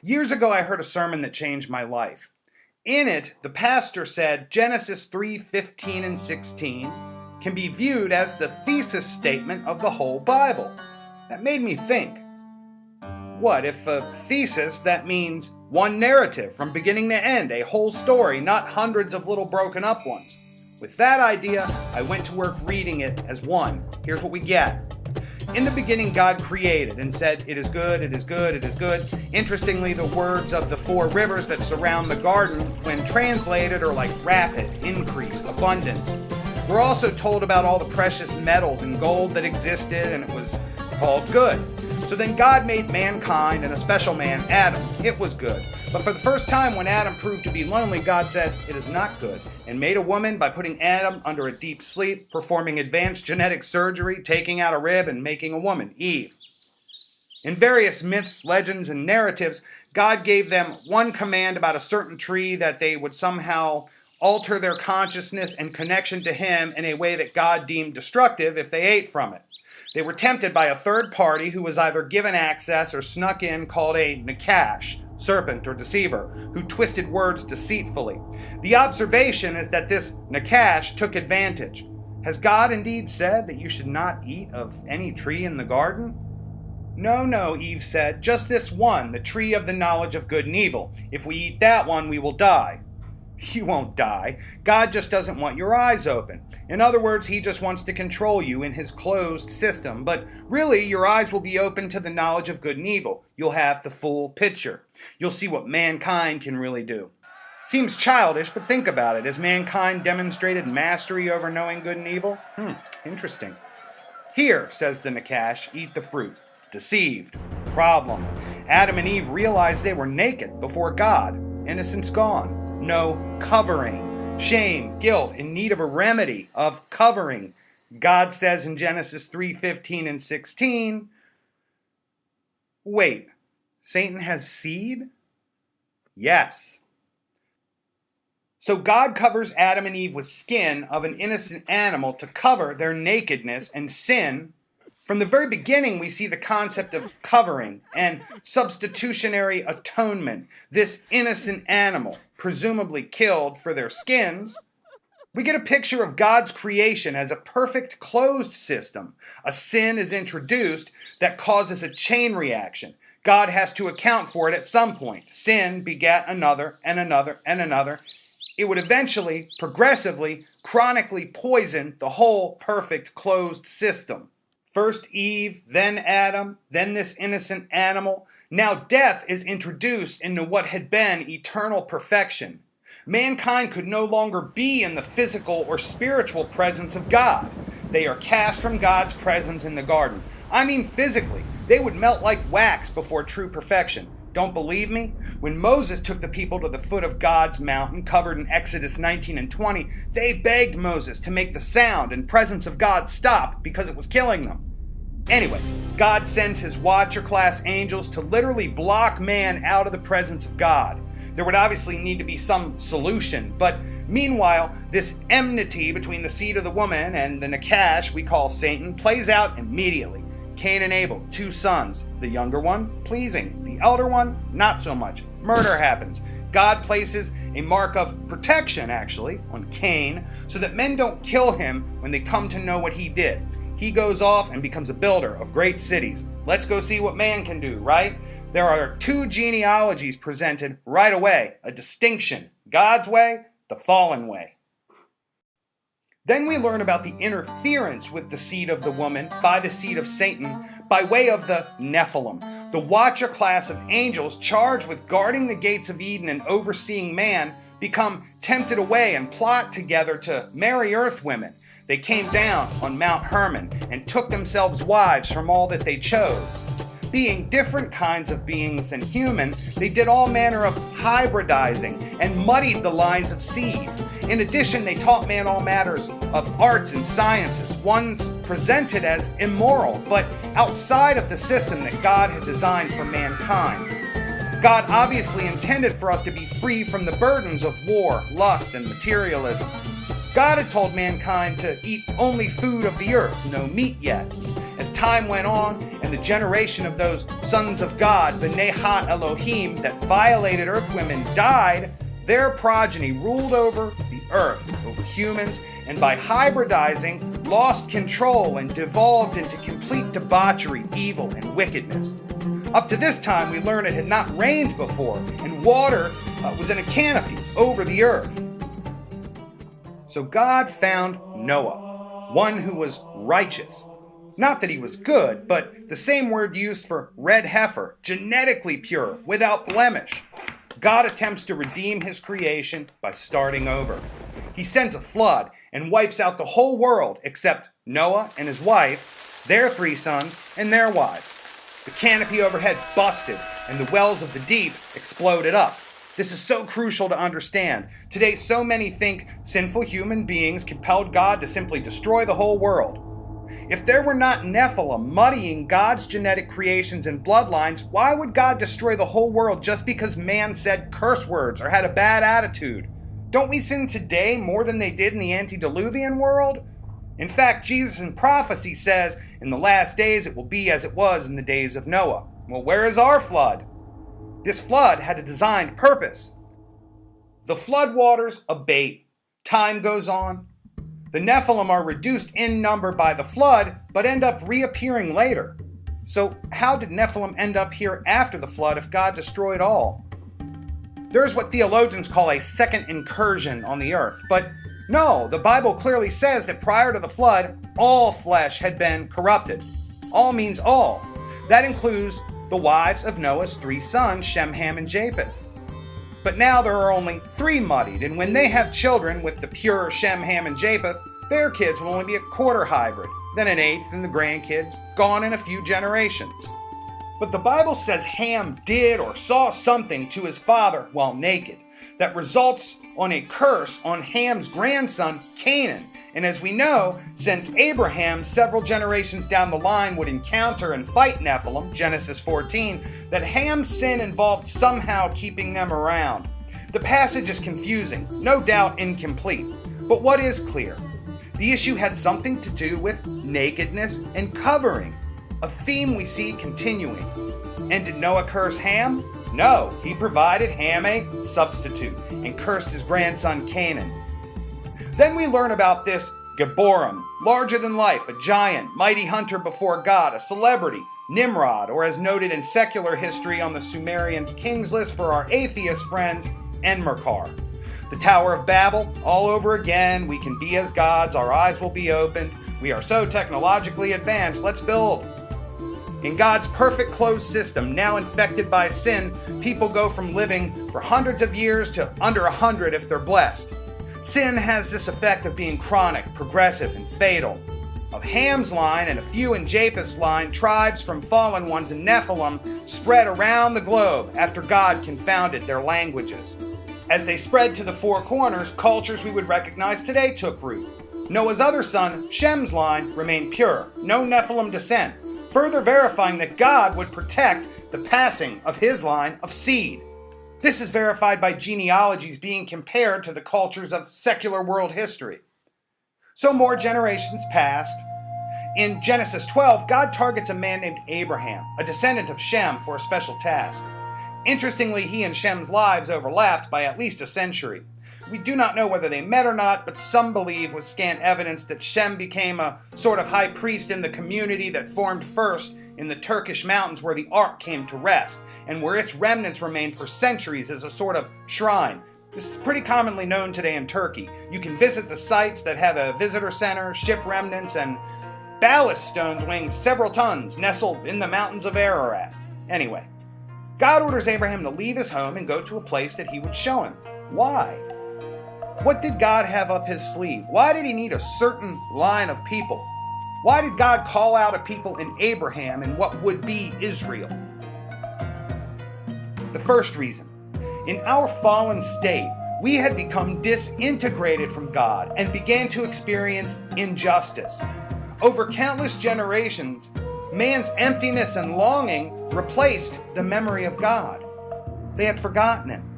Years ago, I heard a sermon that changed my life. In it, the pastor said Genesis 3:15 and 16 can be viewed as the thesis statement of the whole Bible. That made me think. What if a thesis, that means one narrative from beginning to end, a whole story, not hundreds of little broken up ones? With that idea, I went to work reading it as one. Here's what we get. In the beginning, God created and said, "It is good, it is good, it is good." Interestingly, the words of the four rivers that surround the garden, when translated, are like rapid, increase, abundance. We're also told about all the precious metals and gold that existed, and it was called good. So then God made mankind and a special man, Adam. It was good. But for the first time, when Adam proved to be lonely, God said, "It is not good," and made a woman by putting Adam under a deep sleep, performing advanced genetic surgery, taking out a rib, and making a woman, Eve. In various myths, legends, and narratives, God gave them one command about a certain tree that they would somehow alter their consciousness and connection to Him in a way that God deemed destructive if they ate from it. They were tempted by a third party who was either given access or snuck in, called a Nakash, serpent or deceiver, who twisted words deceitfully. The observation is that this Nakash took advantage. Has God indeed said that you should not eat of any tree in the garden? No, no, Eve said, just this one, the tree of the knowledge of good and evil. If we eat that one, we will die. You won't die. God just doesn't want your eyes open. In other words, He just wants to control you in His closed system. But really, your eyes will be open to the knowledge of good and evil. You'll have the full picture. You'll see what mankind can really do. Seems childish, but think about it. Has mankind demonstrated mastery over knowing good and evil? Interesting. Here, says the Nakash, eat the fruit. Deceived. Problem. Adam and Eve realized they were naked before God. Innocence gone. No covering. Shame, guilt, in need of a remedy, of covering. God says in Genesis 3:15 and 16, wait, Satan has seed? Yes. So God covers Adam and Eve with skin of an innocent animal to cover their nakedness and sin. From the very beginning, we see the concept of covering and substitutionary atonement. This innocent animal, presumably killed for their skins. We get a picture of God's creation as a perfect closed system. A sin is introduced that causes a chain reaction. God has to account for it at some point. Sin begat another and another and another. It would eventually, progressively, chronically poison the whole perfect closed system. First Eve, then Adam, then this innocent animal. Now death is introduced into what had been eternal perfection. Mankind could no longer be in the physical or spiritual presence of God. They are cast from God's presence in the garden. I mean physically. They would melt like wax before true perfection. Don't believe me? When Moses took the people to the foot of God's mountain, covered in Exodus 19 and 20, they begged Moses to make the sound and presence of God stop because it was killing them. Anyway, God sends His Watcher-class angels to literally block man out of the presence of God. There would obviously need to be some solution, but meanwhile, this enmity between the seed of the woman and the Nakash we call Satan plays out immediately. Cain and Abel, two sons. The younger one, pleasing. The elder one, not so much. Murder happens. God places a mark of protection, actually, on Cain, so that men don't kill him when they come to know what he did. He goes off and becomes a builder of great cities. Let's go see what man can do, right? There are two genealogies presented right away, a distinction. God's way, the fallen way. Then we learn about the interference with the seed of the woman by the seed of Satan by way of the Nephilim, the Watcher class of angels charged with guarding the gates of Eden and overseeing man, become tempted away and plot together to marry earth women. They came down on Mount Hermon and took themselves wives from all that they chose. Being different kinds of beings than human, they did all manner of hybridizing and muddied the lines of seed. In addition, they taught man all matters of arts and sciences, ones presented as immoral, but outside of the system that God had designed for mankind. God obviously intended for us to be free from the burdens of war, lust, and materialism. God had told mankind to eat only food of the earth, no meat yet. As time went on and the generation of those sons of God, B'nai Ha Elohim, that violated earthwomen died, their progeny ruled over the earth, over humans, and by hybridizing, lost control and devolved into complete debauchery, evil, and wickedness. Up to this time, we learn it had not rained before, and water was in a canopy over the earth. So God found Noah, one who was righteous. Not that he was good, but the same word used for red heifer, genetically pure, without blemish. God attempts to redeem his creation by starting over. He sends a flood and wipes out the whole world except Noah and his wife, their 3 sons, and their wives. The canopy overhead busted and the wells of the deep exploded up. This is so crucial to understand. Today, so many think sinful human beings compelled God to simply destroy the whole world. If there were not Nephilim muddying God's genetic creations and bloodlines, why would God destroy the whole world just because man said curse words or had a bad attitude? Don't we sin today more than they did in the antediluvian world? In fact, Jesus in prophecy says, in the last days it will be as it was in the days of Noah. Well, where is our flood? This flood had a designed purpose. The flood waters abate. Time goes on. The Nephilim are reduced in number by the flood, but end up reappearing later. So how did Nephilim end up here after the flood if God destroyed all? There's what theologians call a second incursion on the earth. But no, the Bible clearly says that prior to the flood, all flesh had been corrupted. All means all. That includes the wives of Noah's 3 sons, Shem, Ham, and Japheth. But now there are only 3 muddied, and when they have children with the pure Shem, Ham, and Japheth, their kids will only be a quarter hybrid, then an eighth, and the grandkids, gone in a few generations. But the Bible says Ham did or saw something to his father while naked that results on a curse on Ham's grandson, Canaan. And as we know, since Abraham, several generations down the line, would encounter and fight Nephilim, Genesis 14, that Ham's sin involved somehow keeping them around. The passage is confusing, no doubt incomplete, but what is clear? The issue had something to do with nakedness and covering, a theme we see continuing. And did Noah curse Ham? No, he provided Ham a substitute and cursed his grandson Canaan. Then we learn about this Geborim, larger than life, a giant, mighty hunter before God, a celebrity, Nimrod, or as noted in secular history on the Sumerians' kings list for our atheist friends, Enmerkar. The Tower of Babel, all over again, we can be as gods, our eyes will be opened, we are so technologically advanced, let's build. In God's perfect closed system, now infected by sin, people go from living for hundreds of years to under 100 if they're blessed. Sin has this effect of being chronic, progressive, and fatal. Of Ham's line and a few in Japheth's line, tribes from fallen ones and Nephilim spread around the globe after God confounded their languages. As they spread to the 4 corners, cultures we would recognize today took root. Noah's other son, Shem's line, remained pure, no Nephilim descent, further verifying that God would protect the passing of his line of seed. This is verified by genealogies being compared to the cultures of secular world history. So more generations passed. In Genesis 12, God targets a man named Abraham, a descendant of Shem, for a special task. Interestingly, he and Shem's lives overlapped by at least a century. We do not know whether they met or not, but some believe with scant evidence that Shem became a sort of high priest in the community that formed first in the Turkish mountains where the Ark came to rest, and where its remnants remained for centuries as a sort of shrine. This is pretty commonly known today in Turkey. You can visit the sites that have a visitor center, ship remnants, and ballast stones weighing several tons nestled in the mountains of Ararat. Anyway, God orders Abraham to leave his home and go to a place that he would show him. Why? What did God have up his sleeve? Why did he need a certain line of people? Why did God call out a people in Abraham and what would be Israel? The first reason, in our fallen state, we had become disintegrated from God and began to experience injustice. Over countless generations, man's emptiness and longing replaced the memory of God. They had forgotten him.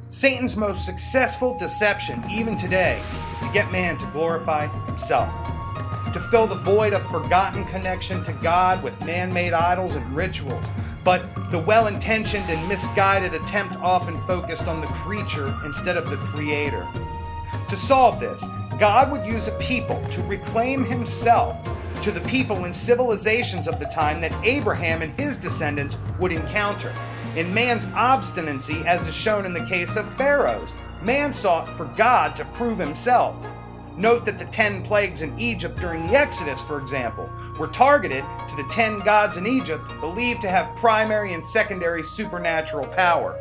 Satan's most successful deception, even today, is to get man to glorify himself. to fill the void of forgotten connection to God with man-made idols and rituals. But the well-intentioned and misguided attempt often focused on the creature instead of the creator. To solve this, God would use a people to reclaim himself to the people and civilizations of the time that Abraham and his descendants would encounter. In man's obstinacy, as is shown in the case of pharaohs, man sought for God to prove himself. Note that the 10 plagues in Egypt during the Exodus, for example, were targeted to the 10 gods in Egypt believed to have primary and secondary supernatural power.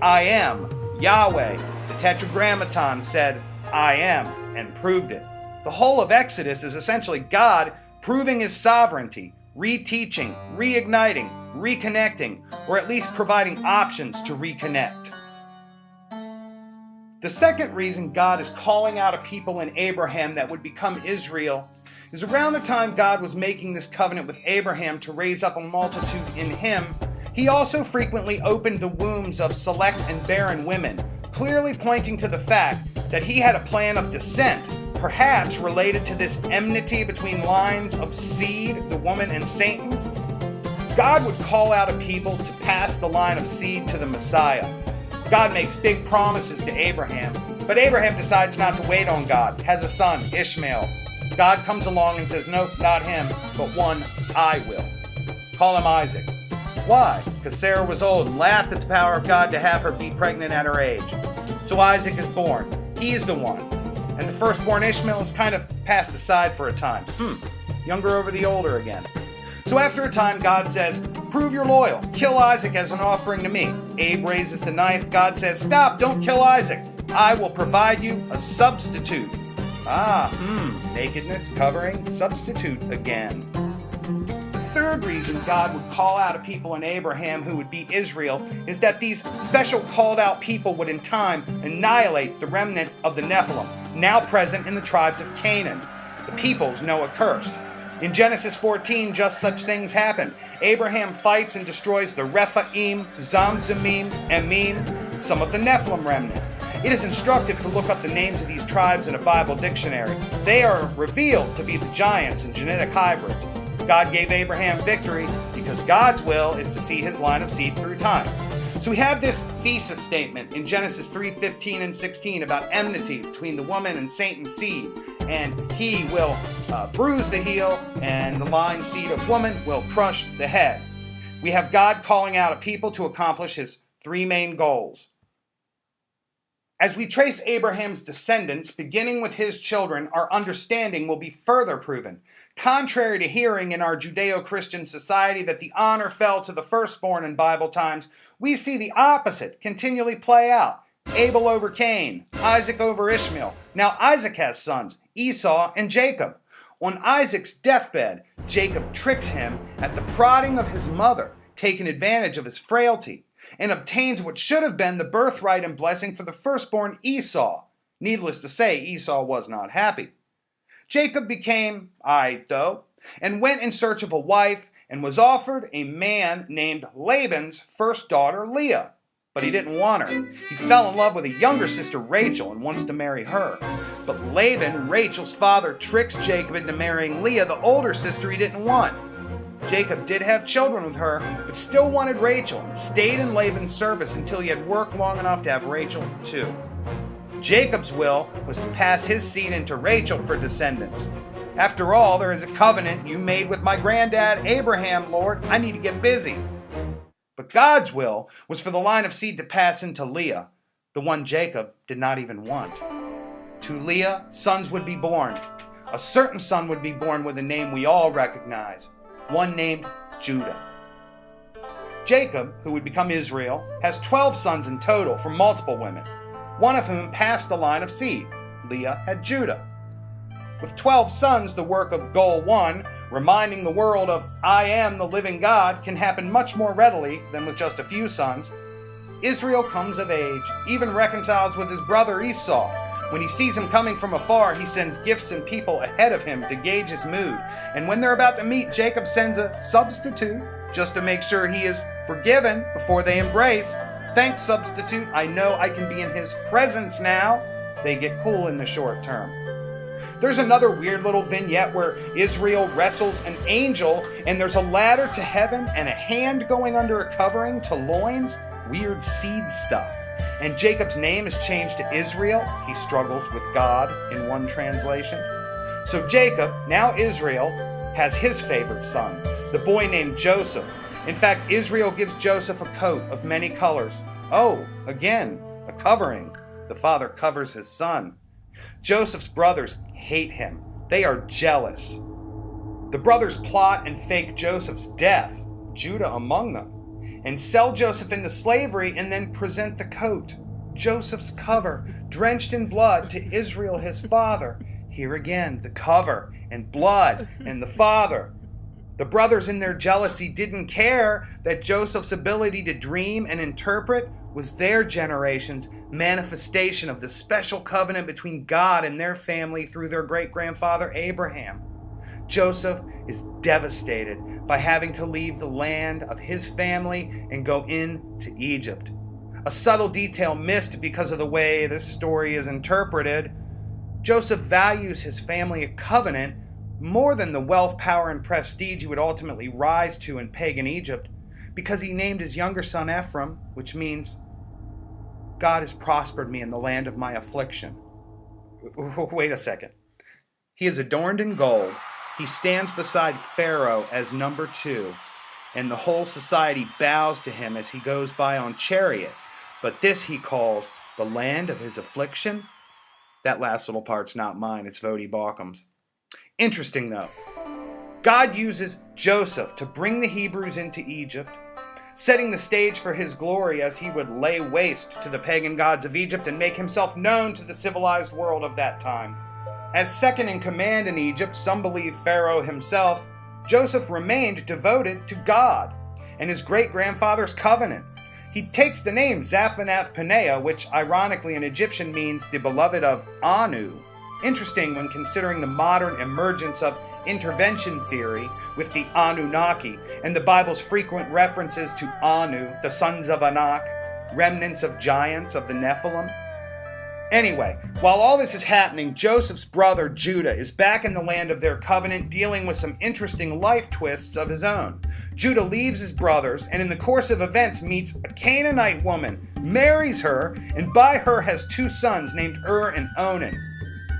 I am, Yahweh. The Tetragrammaton said, I am, and proved it. The whole of Exodus is essentially God proving his sovereignty, reteaching, reigniting, reconnecting, or at least providing options to reconnect. The second reason God is calling out a people in Abraham that would become Israel is around the time God was making this covenant with Abraham to raise up a multitude in him, he also frequently opened the wombs of select and barren women, clearly pointing to the fact that he had a plan of descent, perhaps related to this enmity between lines of seed, the woman and Satan's. God would call out a people to pass the line of seed to the Messiah. God makes big promises to Abraham, but Abraham decides not to wait on God, has a son, Ishmael. God comes along and says, nope, not him, but one I will. Call him Isaac. Why? Because Sarah was old and laughed at the power of God to have her be pregnant at her age. So Isaac is born. He's the one. And the firstborn Ishmael is kind of passed aside for a time. Younger over the older again. So after a time, God says, prove you're loyal. Kill Isaac as an offering to me. Abe raises the knife. God says, stop, don't kill Isaac. I will provide you a substitute. Nakedness, covering, substitute again. The third reason God would call out a people in Abraham who would be Israel is that these special called out people would in time annihilate the remnant of the Nephilim, now present in the tribes of Canaan, the peoples Noah cursed. In Genesis 14, just such things happen. Abraham fights and destroys the Rephaim, Zamzumim, Emim, some of the Nephilim remnant. It is instructive to look up the names of these tribes in a Bible dictionary. They are revealed to be the giants and genetic hybrids. God gave Abraham victory because God's will is to see his line of seed through time. So we have this thesis statement in Genesis 3:15 and 16 about enmity between the woman and Satan's seed. And he will bruise the heel, and the line seed of woman will crush the head. We have God calling out a people to accomplish his three main goals. As we trace Abraham's descendants, beginning with his children, our understanding will be further proven. Contrary to hearing in our Judeo-Christian society that the honor fell to the firstborn in Bible times, we see the opposite continually play out. Abel over Cain, Isaac over Ishmael. Now Isaac has sons, Esau and Jacob. On Isaac's deathbed, Jacob tricks him at the prodding of his mother, taking advantage of his frailty, and obtains what should have been the birthright and blessing for the firstborn Esau. Needless to say, Esau was not happy. Jacob became though, and went in search of a wife, and was offered a man named Laban's first daughter, Leah. But he didn't want her. He fell in love with a younger sister, Rachel, and wants to marry her. But Laban, Rachel's father, tricks Jacob into marrying Leah, the older sister he didn't want. Jacob did have children with her, but still wanted Rachel, and stayed in Laban's service until he had worked long enough to have Rachel too. Jacob's will was to pass his seed into Rachel for descendants. After all, there is a covenant you made with my granddad Abraham, Lord. I need to get busy. But God's will was for the line of seed to pass into Leah, the one Jacob did not even want. To Leah, sons would be born. A certain son would be born with a name we all recognize, one named Judah. Jacob, who would become Israel, has 12 sons in total from multiple women, one of whom passed the line of seed. Leah had Judah. With 12 sons, the work of Goal 1, reminding the world of I am the living God, can happen much more readily than with just a few sons. Israel comes of age, even reconciles with his brother Esau. When he sees him coming from afar, he sends gifts and people ahead of him to gauge his mood. And when they're about to meet, Jacob sends a substitute just to make sure he is forgiven before they embrace. Thanks, substitute. I know I can be in his presence now. They get cool in the short term. There's another weird little vignette where Israel wrestles an angel, and there's a ladder to heaven and a hand going under a covering to loins. Weird seed stuff. And Jacob's name is changed to Israel. He struggles with God in one translation. So Jacob, now Israel, has his favorite son, the boy named Joseph. In fact, Israel gives Joseph a coat of many colors. Oh, again, a covering. The father covers his son. Joseph's brothers hate him. They are jealous. The brothers plot and fake Joseph's death, Judah among them, and sell Joseph into slavery and then present the coat, Joseph's cover, drenched in blood, to Israel his father. Here again, the cover and blood and the father. The brothers in their jealousy didn't care that Joseph's ability to dream and interpret was their generation's manifestation of the special covenant between God and their family through their great-grandfather Abraham. Joseph is devastated by having to leave the land of his family and go into Egypt. A subtle detail missed because of the way this story is interpreted. Joseph values his family covenant more than the wealth, power, and prestige he would ultimately rise to in pagan Egypt, because he named his younger son Ephraim, which means, God has prospered me in the land of my affliction. Wait a second. He is adorned in gold. He stands beside Pharaoh as number 2, and the whole society bows to him as he goes by on chariot. But this he calls the land of his affliction? That last little part's not mine, it's Vodi Baucham's. Interesting though, God uses Joseph to bring the Hebrews into Egypt, setting the stage for his glory as he would lay waste to the pagan gods of Egypt and make himself known to the civilized world of that time. As second in command in Egypt, some believe Pharaoh himself, Joseph remained devoted to God and his great-grandfather's covenant. He takes the name Zaphanath-Paneah, which ironically in Egyptian means the beloved of Anu. Interesting when considering the modern emergence of intervention theory with the Anunnaki and the Bible's frequent references to Anu, the sons of Anak, remnants of giants of the Nephilim. Anyway, while all this is happening, Joseph's brother Judah is back in the land of their covenant, dealing with some interesting life twists of his own. Judah leaves his brothers and in the course of events meets a Canaanite woman, marries her, and by her has 2 sons named and Onan.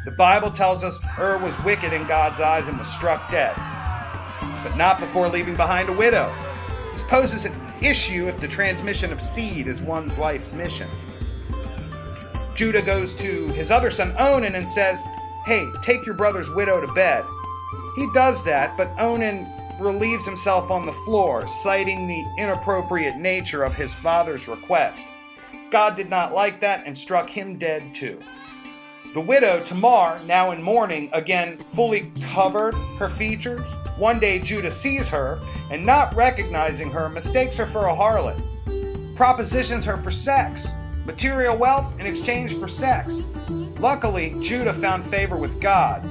The Bible tells us was wicked in God's eyes and was struck dead, but not before leaving behind a widow. This poses an issue if the transmission of seed is one's life's mission. Judah goes to his other son Onan and says, hey, take your brother's widow to bed. He does that, but Onan relieves himself on the floor, citing the inappropriate nature of his father's request. God did not like that and struck him dead too. The widow, Tamar, now in mourning, again fully covered her features. One day Judah sees her, and not recognizing her, mistakes her for a harlot, propositions her for sex, material wealth in exchange for sex. Luckily, Judah found favor with God.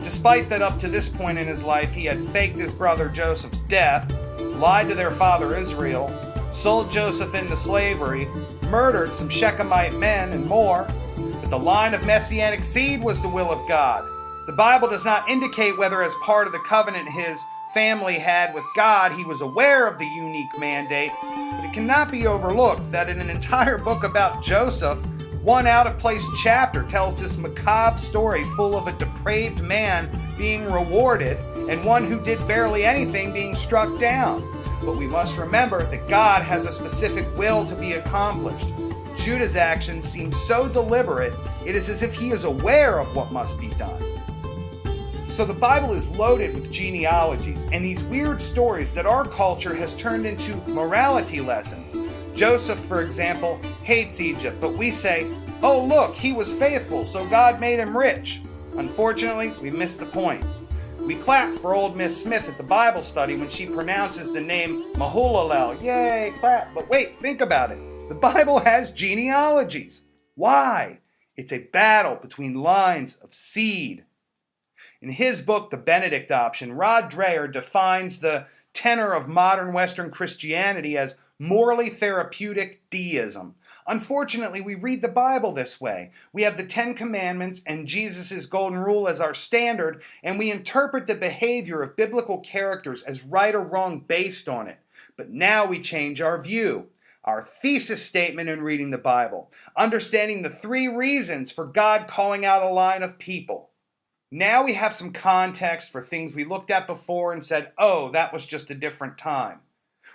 Despite that up to this point in his life he had faked his brother Joseph's death, lied to their father Israel, sold Joseph into slavery, murdered some Shechemite men, and more. But the line of messianic seed was the will of God. The Bible does not indicate whether as part of the covenant his family had with God he was aware of the unique mandate, but it cannot be overlooked that in an entire book about Joseph, one out-of-place chapter tells this macabre story full of a depraved man being rewarded and one who did barely anything being struck down. But we must remember that God has a specific will to be accomplished. Judah's actions seem so deliberate, it is as if he is aware of what must be done. So the Bible is loaded with genealogies and these weird stories that our culture has turned into morality lessons. Joseph, for example, hates Egypt, but we say, oh look, he was faithful, so God made him rich. Unfortunately, we missed the point. We clapped for old Miss Smith at the Bible study when she pronounces the name Mahulalel. Yay, clap. But wait, think about it. The Bible has genealogies. Why? It's a battle between lines of seed. In his book, The Benedict Option, Rod Dreher defines the tenor of modern Western Christianity as morally therapeutic deism. Unfortunately, we read the Bible this way. We have the 10 Commandments and Jesus' golden rule as our standard, and we interpret the behavior of biblical characters as right or wrong based on it. But now we change our view. Our thesis statement in reading the Bible, understanding the 3 reasons for God calling out a line of people. Now we have some context for things we looked at before and said, oh, that was just a different time.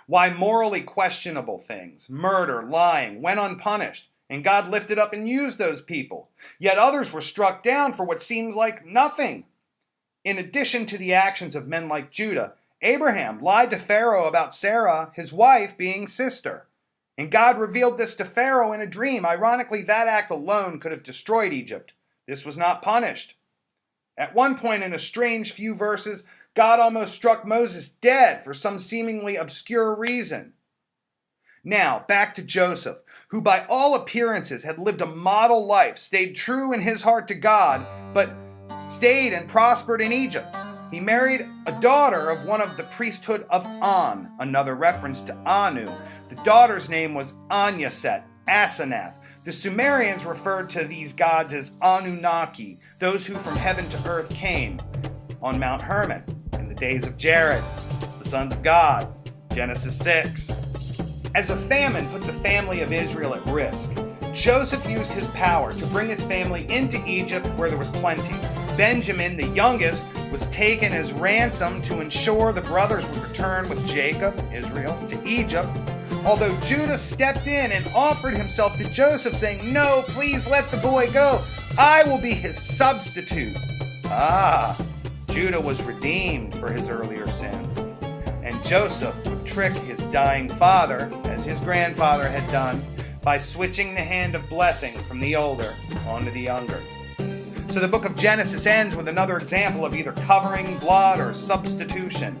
Why morally questionable things, murder, lying, went unpunished, and God lifted up and used those people. Yet others were struck down for what seems like nothing. In addition to the actions of men like Judah, Abraham lied to Pharaoh about Sarah, his wife, being sister. And God revealed this to Pharaoh in a dream. Ironically, that act alone could have destroyed Egypt. This was not punished. At one point in a strange few verses, God almost struck Moses dead for some seemingly obscure reason. Now, back to Joseph, who by all appearances had lived a model life, stayed true in his heart to God, but stayed and prospered in Egypt. He married a daughter of one of the priesthood of On, another reference to Anu. The daughter's name was Anyaset, Asenath. The Sumerians referred to these gods as Anunnaki, those who from heaven to earth came, on Mount Hermon, in the days of Jared, the sons of God, Genesis 6. As a famine put the family of Israel at risk, Joseph used his power to bring his family into Egypt where there was plenty. Benjamin, the youngest, was taken as ransom to ensure the brothers would return with Jacob, Israel, to Egypt, although Judah stepped in and offered himself to Joseph, saying, "No, please let the boy go. I will be his substitute." Judah was redeemed for his earlier sins. And Joseph would trick his dying father, as his grandfather had done, by switching the hand of blessing from the older onto the younger. So the book of Genesis ends with another example of either covering, blood, or substitution.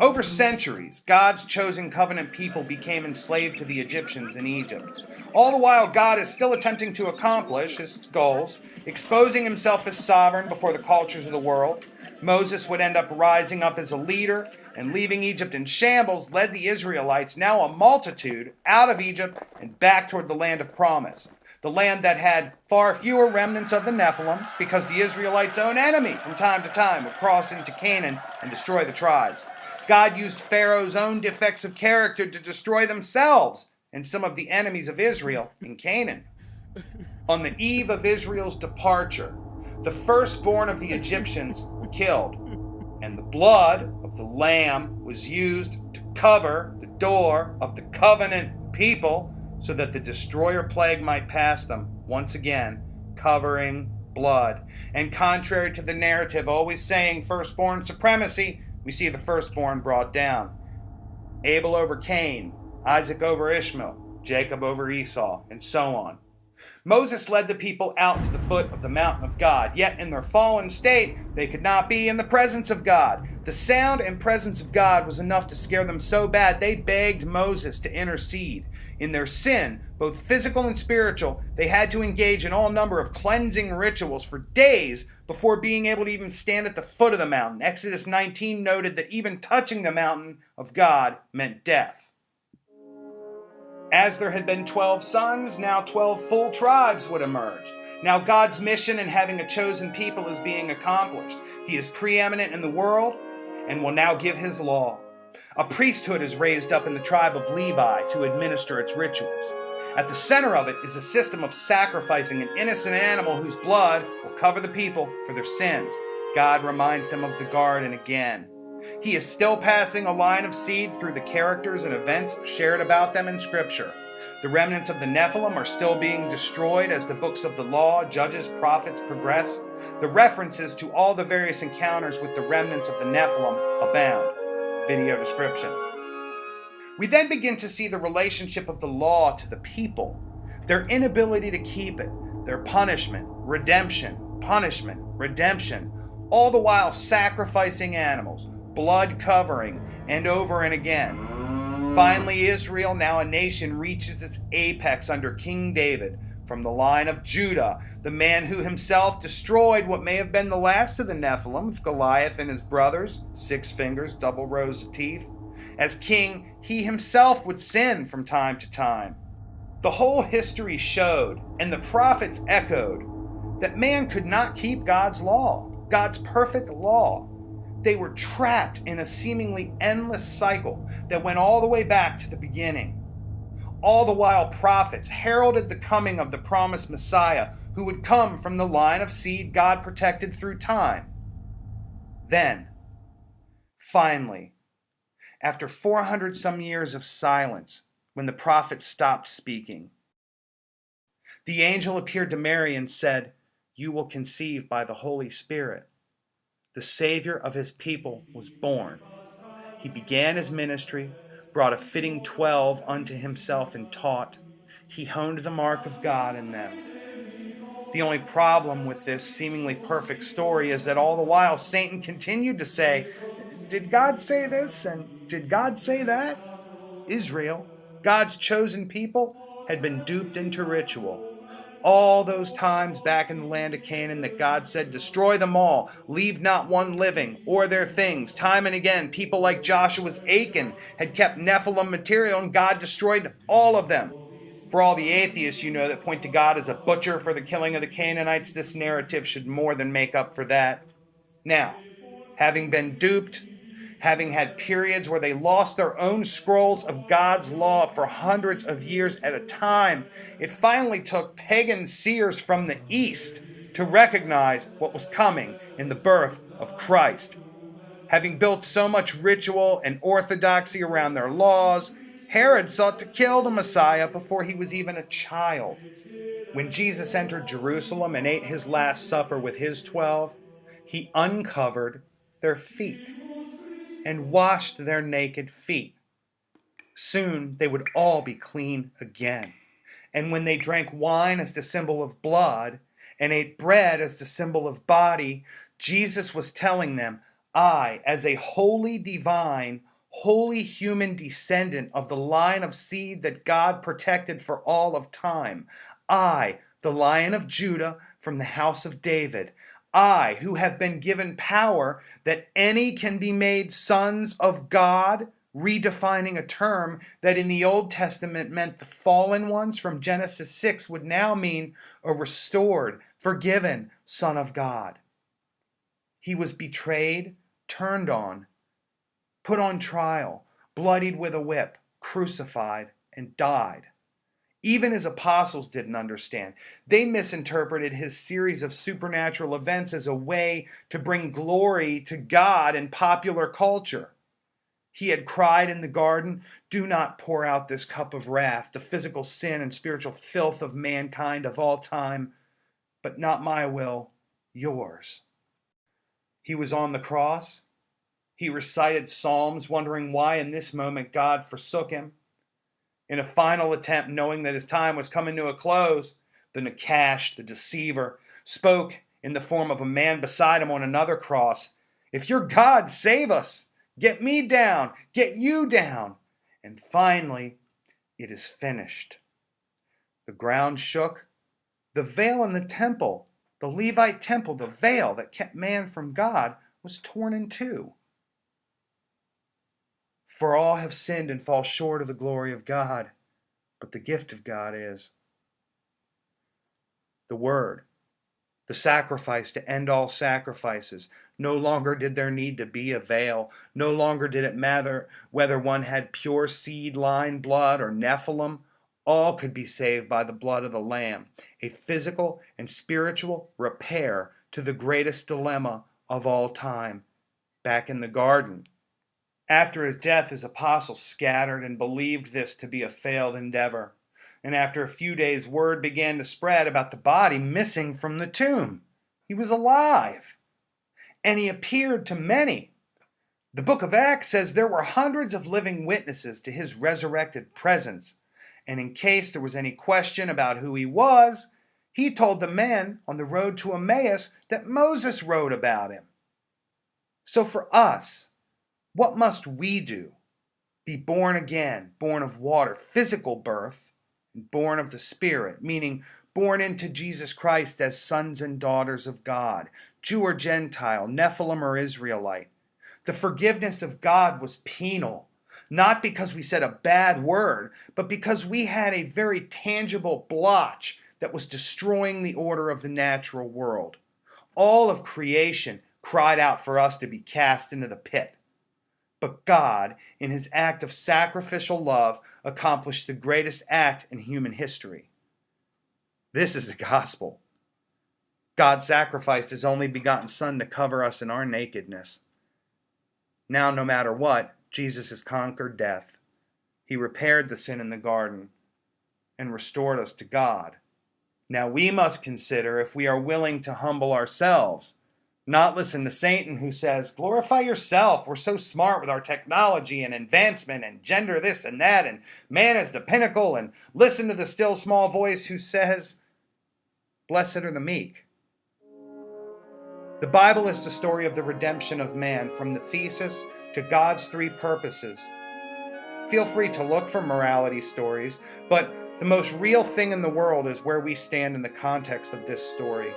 Over centuries, God's chosen covenant people became enslaved to the Egyptians in Egypt. All the while, God is still attempting to accomplish his goals, exposing himself as sovereign before the cultures of the world. Moses would end up rising up as a leader, and leaving Egypt in shambles, led the Israelites, now a multitude, out of Egypt and back toward the land of promise. The land that had far fewer remnants of the Nephilim, because the Israelites' own enemy from time to time would cross into Canaan and destroy the tribes. God used Pharaoh's own defects of character to destroy themselves and some of the enemies of Israel in Canaan. On the eve of Israel's departure, the firstborn of the Egyptians were killed, and the blood of the lamb was used to cover the door of the covenant people so that the destroyer plague might pass them, once again, covering blood. And contrary to the narrative always saying firstborn supremacy, we see the firstborn brought down. Abel over Cain, Isaac over Ishmael, Jacob over Esau, and so on. Moses led the people out to the foot of the mountain of God, yet in their fallen state, they could not be in the presence of God. The sound and presence of God was enough to scare them so bad, they begged Moses to intercede. In their sin, both physical and spiritual, they had to engage in all number of cleansing rituals for days before being able to even stand at the foot of the mountain. Exodus 19 noted that even touching the mountain of God meant death. As there had been 12 sons, now 12 full tribes would emerge. Now God's mission in having a chosen people is being accomplished. He is preeminent in the world and will now give his law. A priesthood is raised up in the tribe of Levi to administer its rituals. At the center of it is a system of sacrificing an innocent animal whose blood will cover the people for their sins. God reminds them of the garden again. He is still passing a line of seed through the characters and events shared about them in Scripture. The remnants of the Nephilim are still being destroyed as the books of the law, judges, prophets progress. The references to all the various encounters with the remnants of the Nephilim abound. Video description. We then begin to see the relationship of the law to the people, their inability to keep it, their punishment, redemption, all the while sacrificing animals, blood covering, and over and again. Finally, Israel, now a nation, reaches its apex under King David from the line of Judah, the man who himself destroyed what may have been the last of the Nephilim, with Goliath and his brothers, 6 fingers, double rows of teeth. As king, he himself would sin from time to time. The whole history showed, and the prophets echoed, that man could not keep God's law, God's perfect law. They were trapped in a seemingly endless cycle that went all the way back to the beginning. All the while, prophets heralded the coming of the promised Messiah, who would come from the line of seed God protected through time. Then, finally, after 400 some years of silence, when the prophets stopped speaking, the angel appeared to Mary and said, "You will conceive by the Holy Spirit." The Savior of his people was born. He began his ministry, brought a fitting 12 unto himself and taught. He honed the mark of God in them. The only problem with this seemingly perfect story is that all the while Satan continued to say, "Did God say this? And did God say that?" Israel, God's chosen people, had been duped into ritual. All those times back in the land of Canaan that God said, "Destroy them all, leave not one living, or their things." Time and again, people like Joshua's Achan had kept Nephilim material, and God destroyed all of them. For all the atheists that point to God as a butcher for the killing of the Canaanites, this narrative should more than make up for that. Now, having been duped, having had periods where they lost their own scrolls of God's law for hundreds of years at a time, it finally took pagan seers from the East to recognize what was coming in the birth of Christ. Having built so much ritual and orthodoxy around their laws, Herod sought to kill the Messiah before he was even a child. When Jesus entered Jerusalem and ate his Last Supper with his 12, he uncovered their feet and washed their naked feet. Soon they would all be clean again. And when they drank wine as the symbol of blood and ate bread as the symbol of body, Jesus was telling them, "I, as a holy divine, holy human descendant of the line of seed that God protected for all of time, I, the Lion of Judah from the house of David, I, who have been given power that any can be made sons of God," redefining a term that in the Old Testament meant the fallen ones from Genesis 6 would now mean a restored, forgiven son of God. He was betrayed, turned on, put on trial, bloodied with a whip, crucified, and died. Even his apostles didn't understand. They misinterpreted his series of supernatural events as a way to bring glory to God in popular culture. He had cried in the garden, "Do not pour out this cup of wrath, the physical sin and spiritual filth of mankind of all time, but not my will, yours." He was on the cross. He recited psalms, wondering why in this moment God forsook him. In a final attempt, knowing that his time was coming to a close, the Nakash, the deceiver, spoke in the form of a man beside him on another cross, "If you're God, save us. Get me down. Get you down." And finally, it is finished. The ground shook. The veil in the temple, the Levite temple, the veil that kept man from God, was torn in two. For all have sinned and fall short of the glory of God, but the gift of God is the Word, the sacrifice to end all sacrifices. No longer did there need to be a veil. No longer did it matter whether one had pure seed line blood or Nephilim. All could be saved by the blood of the Lamb, a physical and spiritual repair to the greatest dilemma of all time, back in the garden. After his death, his apostles scattered and believed this to be a failed endeavor. And after a few days, word began to spread about the body missing from the tomb. He was alive, and he appeared to many. The book of Acts says there were hundreds of living witnesses to his resurrected presence. And in case there was any question about who he was, he told the men on the road to Emmaus that Moses wrote about him. So for us, what must we do? Be born again, born of water, physical birth, and born of the Spirit, meaning born into Jesus Christ as sons and daughters of God, Jew or Gentile, Nephilim or Israelite. The forgiveness of God was penal. not because we said a bad word, but because we had a very tangible blotch that was destroying the order of the natural world. All of creation cried out for us to be cast into the pit. But God, in his act of sacrificial love, accomplished the greatest act in human history. This is the gospel. God sacrificed his only begotten Son to cover us in our nakedness. Now, no matter what, Jesus has conquered death. He repaired the sin in the garden and restored us to God. Now we must consider if we are willing to humble ourselves, not listen to Satan who says, glorify yourself, we're so smart with our technology and advancement and gender this and that, and man is the pinnacle, and listen to the still small voice who says, blessed are the meek. The Bible is the story of the redemption of man, from the thesis to God's three purposes. Feel free to look for morality stories, but the most real thing in the world is where we stand in the context of this story.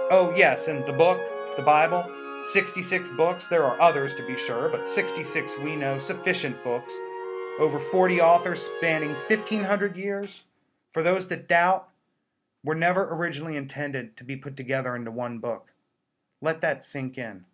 Oh yes, and the book, the Bible, 66 books. There are others to be sure, but 66 we know, sufficient books. Over 40 authors spanning 1,500 years. For those that doubt, were never originally intended to be put together into one book. Let that sink in.